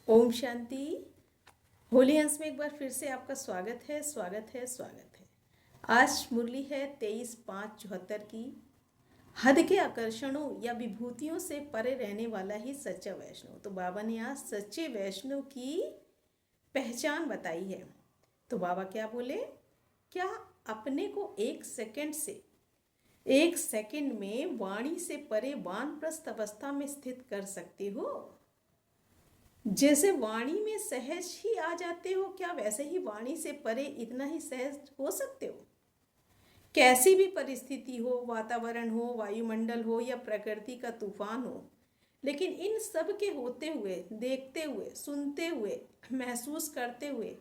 ओम शांति। होली हंस में एक बार फिर से आपका स्वागत है, स्वागत है, स्वागत है। आज मुरली है 23/5/74 की। हद के आकर्षणों या विभूतियों से परे रहने वाला ही सच्चा वैष्णव। तो बाबा ने आज सच्चे वैष्णव की पहचान बताई है। तो बाबा क्या बोले? क्या अपने को एक सेकंड में वाणी से परे वानप्रस्थ अवस्था में स्थित कर सकते हो? जैसे वाणी में सहज ही आ जाते हो, क्या वैसे ही वाणी से परे इतना ही सहज हो सकते हो? कैसी भी परिस्थिति हो, वातावरण हो, वायुमंडल हो या प्रकृति का तूफान हो, लेकिन इन सब के होते हुए, देखते हुए, सुनते हुए, महसूस करते हुए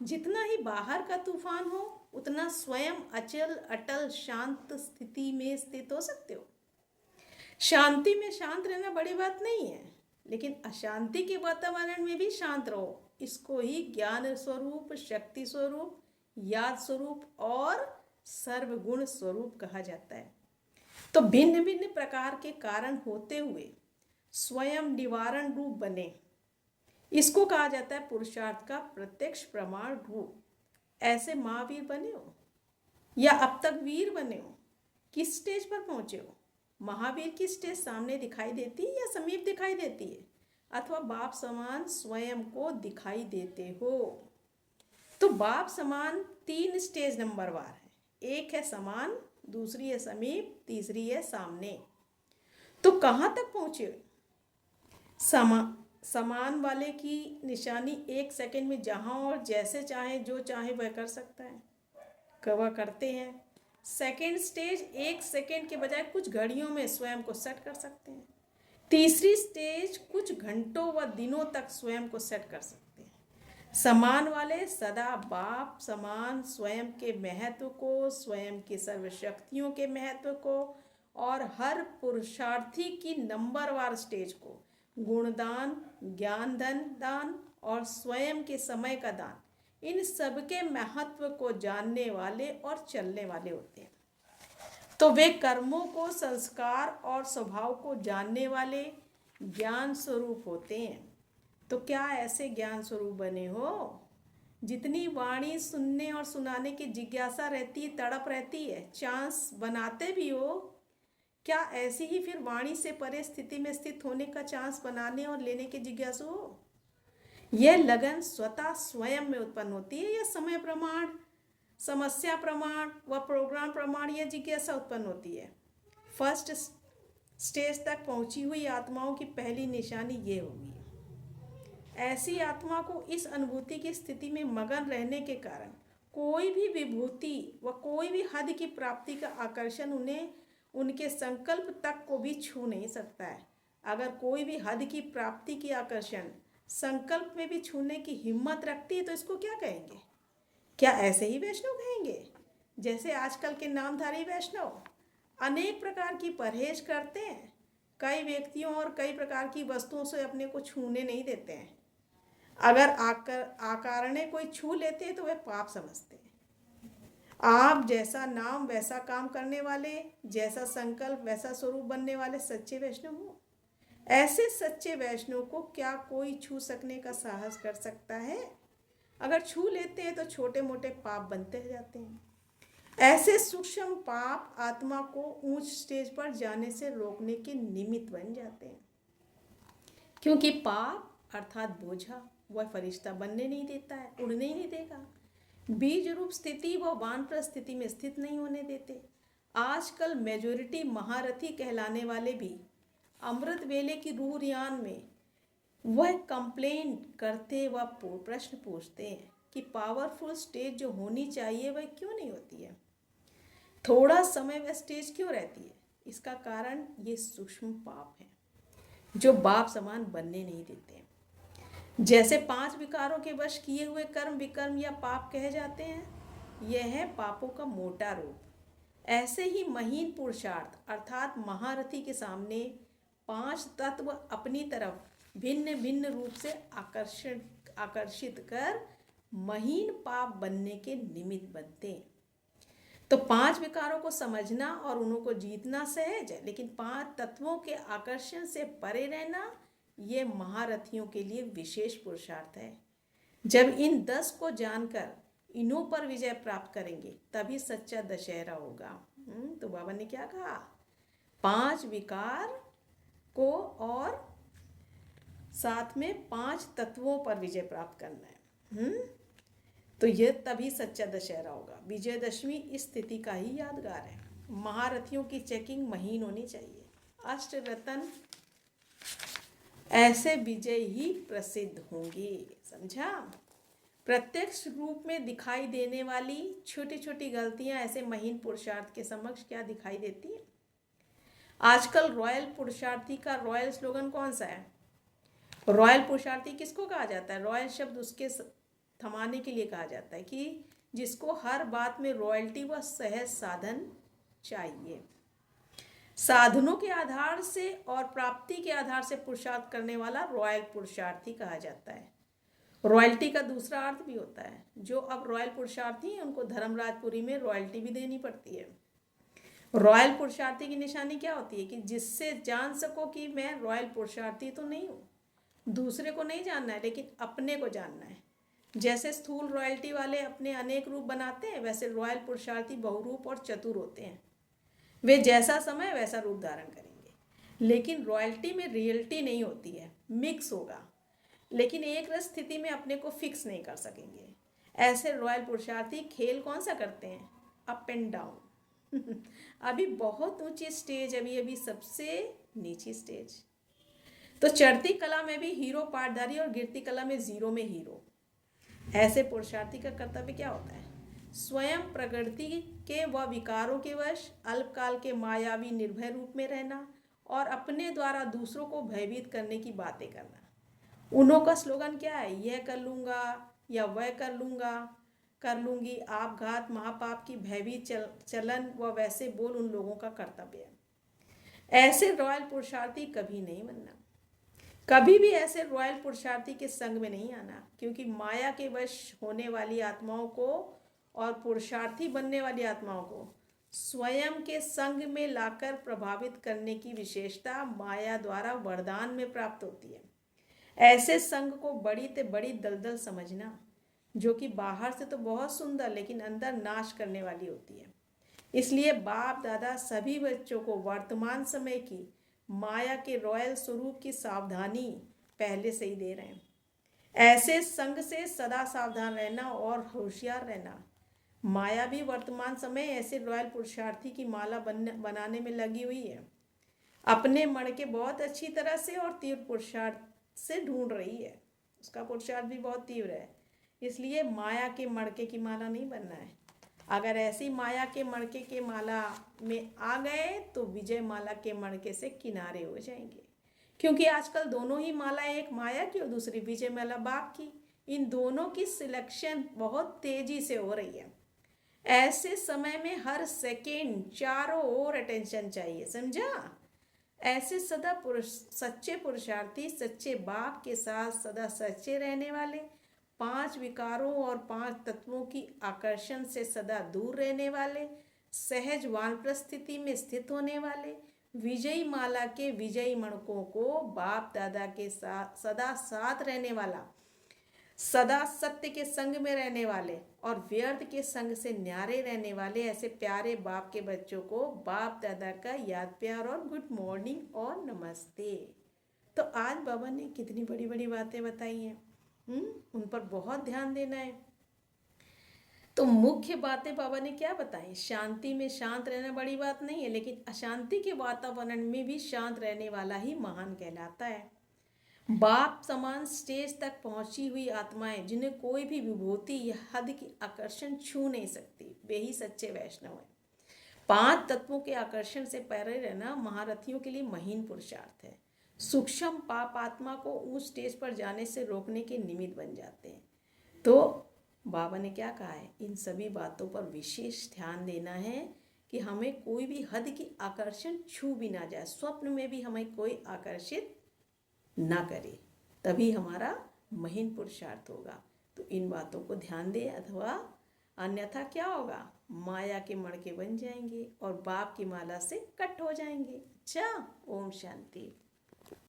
जितना ही बाहर का तूफान हो उतना स्वयं अचल अटल शांत स्थिति में स्थित हो सकते हो। शांति में शांत रहना बड़ी बात नहीं है, लेकिन अशांति के वातावरण में भी शांत रहो। इसको ही ज्ञान स्वरूप, शक्ति स्वरूप, याद स्वरूप और सर्वगुण स्वरूप कहा जाता है। तो भिन्न भिन्न प्रकार के कारण होते हुए स्वयं निवारण रूप बने, इसको कहा जाता है पुरुषार्थ का प्रत्यक्ष प्रमाण रूप। ऐसे महावीर बने हो या अब तक वीर बने हो? किस स्टेज पर पहुंचे हो? महावीर की स्टेज सामने दिखाई देती है या समीप दिखाई देती है, अथवा बाप समान स्वयं को दिखाई देते हो? तो बाप समान 3 स्टेज नंबरवार है। एक है समान, दूसरी है समीप, तीसरी है सामने। तो कहाँ तक पहुंचे? समान वाले की निशानी 1 सेकंड में जहां और जैसे चाहे, जो चाहे वह कर सकता है, वह करते हैं। सेकेंड स्टेज 1 सेकेंड के बजाय कुछ घड़ियों में स्वयं को सेट कर सकते हैं। तीसरी स्टेज कुछ घंटों व दिनों तक स्वयं को सेट कर सकते हैं। समान वाले सदा बाप समान स्वयं के महत्व को, स्वयं की सर्वशक्तियों के महत्व को और हर पुरुषार्थी की नंबरवार स्टेज को, गुणदान, ज्ञान धन दान और स्वयं के समय का दान, इन सबके महत्व को जानने वाले और चलने वाले होते हैं। तो वे कर्मों को, संस्कार और स्वभाव को जानने वाले ज्ञान स्वरूप होते हैं। तो क्या ऐसे ज्ञान स्वरूप बने हो? जितनी वाणी सुनने और सुनाने की जिज्ञासा रहती है, तड़प रहती है, चांस बनाते भी हो, क्या ऐसी ही फिर वाणी से परे स्थिति में स्थित होने का चांस बनाने और लेने की जिज्ञासु हो? यह लगन स्वतः स्वयं में उत्पन्न होती है या समय प्रमाण, समस्या प्रमाण व प्रोग्राम प्रमाण यह जिज्ञासा उत्पन्न होती है? फर्स्ट स्टेज तक पहुंची हुई आत्माओं की पहली निशानी ये होगी। ऐसी आत्मा को इस अनुभूति की स्थिति में मगन रहने के कारण कोई भी विभूति व कोई भी हद की प्राप्ति का आकर्षण उन्हें उनके संकल्प तक को भी छू नहीं सकता है। अगर कोई भी हद की प्राप्ति की आकर्षण संकल्प में भी छूने की हिम्मत रखती है तो इसको क्या कहेंगे? क्या ऐसे ही वैष्णव कहेंगे जैसे आजकल के नामधारी वैष्णव अनेक प्रकार की परहेज करते हैं, कई व्यक्तियों और कई प्रकार की वस्तुओं से अपने को छूने नहीं देते हैं। अगर आकारणे कोई छू लेते हैं तो वे पाप समझते हैं। आप जैसा नाम वैसा काम करने वाले, जैसा संकल्प वैसा स्वरूप बनने वाले सच्चे वैष्णव हो। ऐसे सच्चे वैष्णव को क्या कोई छू सकने का साहस कर सकता है? अगर छू लेते हैं तो छोटे मोटे पाप बनते जाते हैं। ऐसे सूक्ष्म पाप आत्मा को ऊंच स्टेज पर जाने से रोकने के निमित्त बन जाते हैं, क्योंकि पाप अर्थात बोझा वह फरिश्ता बनने नहीं देता है, उड़ने ही नहीं देगा। बीज रूप स्थिति व वानप्रस्थ स्थिति में स्थित नहीं होने देते। आजकल मेजोरिटी महारथी कहलाने वाले भी अमृत वेले की रूह यान में वह कंप्लेंट करते व प्रश्न पूछते हैं कि पावरफुल स्टेज जो होनी चाहिए वह क्यों नहीं होती है, थोड़ा समय वह स्टेज क्यों रहती है? इसका कारण ये सूक्ष्म पाप है जो बाप समान बनने नहीं देते। जैसे 5 विकारों के वश किए हुए कर्म विकर्म या पाप कहे जाते हैं, यह है पापों का मोटा रूप। ऐसे ही महीन पुरुषार्थ अर्थात महारथी के सामने 5 तत्व अपनी तरफ भिन्न भिन्न रूप से आकर्षित कर महीन पाप बनने के निमित्त बनते हैं। तो 5 विकारों को समझना और उनको जीतना सहज है, लेकिन 5 तत्वों के आकर्षण से परे रहना ये महारथियों के लिए विशेष पुरुषार्थ है। जब इन 10 को जानकर इन्हों पर विजय प्राप्त करेंगे तभी सच्चा दशहरा होगा। तो बाबा ने क्या कहा, 5 विकार को और साथ में 5 तत्वों पर विजय प्राप्त करना है। तो यह तभी सच्चा दशहरा होगा। विजयदशमी इस स्थिति का ही यादगार है। महारथियों की चेकिंग महीन होनी चाहिए। अष्टरत्न ऐसे विजय ही प्रसिद्ध होंगे, समझा। प्रत्यक्ष रूप में दिखाई देने वाली छोटी छोटी गलतियां ऐसे महीन पुरुषार्थ के समक्ष क्या दिखाई देती है। आजकल रॉयल पुरुषार्थी का रॉयल स्लोगन कौन सा है। रॉयल पुरुषार्थी किसको कहा जाता है। रॉयल शब्द उसके थमाने के लिए कहा जाता है कि जिसको हर बात में रॉयल्टी व सहज साधन चाहिए। साधनों के आधार से और प्राप्ति के आधार से पुरुषार्थ करने वाला रॉयल पुरुषार्थी कहा जाता है। रॉयल्टी का दूसरा अर्थ भी होता है। जो अब रॉयल पुरुषार्थी हैं उनको धर्मराजपुरी में रॉयल्टी भी देनी पड़ती है। रॉयल पुरुषार्थी की निशानी क्या होती है कि जिससे जान सको कि मैं रॉयल पुरुषार्थी तो नहीं हूँ। दूसरे को नहीं जानना है लेकिन अपने को जानना है। जैसे स्थूल रॉयल्टी वाले अपने अनेक रूप बनाते हैं, वैसे रॉयल पुरुषार्थी बहुरूप और चतुर होते हैं। वे जैसा समय वैसा रूप धारण करेंगे। लेकिन रॉयल्टी में रियलिटी नहीं होती है, मिक्स होगा। लेकिन एक रस स्थिति में अपने को फिक्स नहीं कर सकेंगे। ऐसे रॉयल पुरुषार्थी खेल कौन सा करते हैं, अप एंड डाउन। अभी बहुत ऊंची स्टेज, अभी अभी सबसे नीची स्टेज। तो चढ़ती कला में भी हीरो पाटधारी और गिरती कला में जीरो में हीरो। ऐसे पुरुषार्थी का कर्तव्य क्या होता है, स्वयं प्रकृति के व विकारों के वश अल्पकाल के मायावी निर्भय रूप में रहना और अपने द्वारा दूसरों को भयभीत करने की बातें करना। उन्हों का स्लोगन क्या है, यह कर लूँगा या वह कर लूँगी, आपघात महापाप की भयभीत चलन व वैसे बोल उन लोगों का कर्तव्य है। ऐसे रॉयल पुरुषार्थी कभी नहीं बनना, कभी भी ऐसे रॉयल पुरुषार्थी के संग में नहीं आना। क्योंकि माया के वश होने वाली आत्माओं को और पुरुषार्थी बनने वाली आत्माओं को स्वयं के संग में लाकर प्रभावित करने की विशेषता माया द्वारा वरदान में प्राप्त होती है। ऐसे संग को बड़ी ते बड़ी दलदल समझना, जो कि बाहर से तो बहुत सुंदर लेकिन अंदर नाश करने वाली होती है। इसलिए बाप दादा सभी बच्चों को वर्तमान समय की माया के रॉयल स्वरूप की सावधानी पहले से ही दे रहे हैं। ऐसे संग से सदा सावधान रहना और होशियार रहना। माया भी वर्तमान समय ऐसे रॉयल पुरुषार्थी की माला बनाने में लगी हुई है। अपने मणके बहुत अच्छी तरह से और तीव्र पुरुषार्थ से ढूंढ रही है। उसका पुरुषार्थ भी बहुत तीव्र है। इसलिए माया के मणके की माला नहीं बनना है। अगर ऐसी माया के मणके के माला में आ गए तो विजय माला के मणके से किनारे हो जाएंगे। क्योंकि आजकल दोनों ही माला, एक माया की और दूसरी विजय माला बाप की, इन दोनों की सिलेक्शन बहुत तेजी से हो रही है। ऐसे समय में हर सेकेंड चारों ओर अटेंशन चाहिए, समझा। ऐसे सदा सच्चे पुरुषार्थी सच्चे बाप के साथ सदा सच्चे रहने वाले, 5 विकारों और 5 तत्वों की आकर्षण से सदा दूर रहने वाले, सहज वानप्रस्थ स्थिति में स्थित होने वाले, विजयी माला के विजयी मणकों को बाप दादा के साथ सदा साथ रहने वाला, सदा सत्य के संग में रहने वाले और व्यर्थ के संग से न्यारे रहने वाले ऐसे प्यारे बाप के बच्चों को बाप दादा का याद प्यार और गुड मॉर्निंग और नमस्ते। तो आज बाबा ने कितनी बड़ी बड़ी बातें बताई हैं, उन पर बहुत ध्यान देना है। तो मुख्य बातें बाबा ने क्या बताई, शांति में शांत रहना बड़ी बात नहीं है, लेकिन अशांति के वातावरण में भी शांत रहने वाला ही महान कहलाता है। बाप समान स्टेज तक पहुंची हुई आत्माएं जिन्हें कोई भी विभूति या हद की आकर्षण छू नहीं सकती, वे ही सच्चे वैष्णव हैं। 5 तत्वों के आकर्षण से परे रहना महारथियों के लिए महीन पुरुषार्थ है। सूक्ष्म पाप आत्मा को उस स्टेज पर जाने से रोकने के निमित्त बन जाते हैं। तो बाबा ने क्या कहा है, इन सभी बातों पर विशेष ध्यान देना है कि हमें कोई भी हद की आकर्षण छू भी ना जाए, स्वप्न में भी हमें कोई आकर्षित ना करे, तभी हमारा महीन पुरुषार्थ होगा। तो इन बातों को ध्यान दे, अथवा अन्यथा क्या होगा, माया के मणके बन जाएंगे और बाप की माला से कट हो जाएंगे। अच्छा, ओम शांति।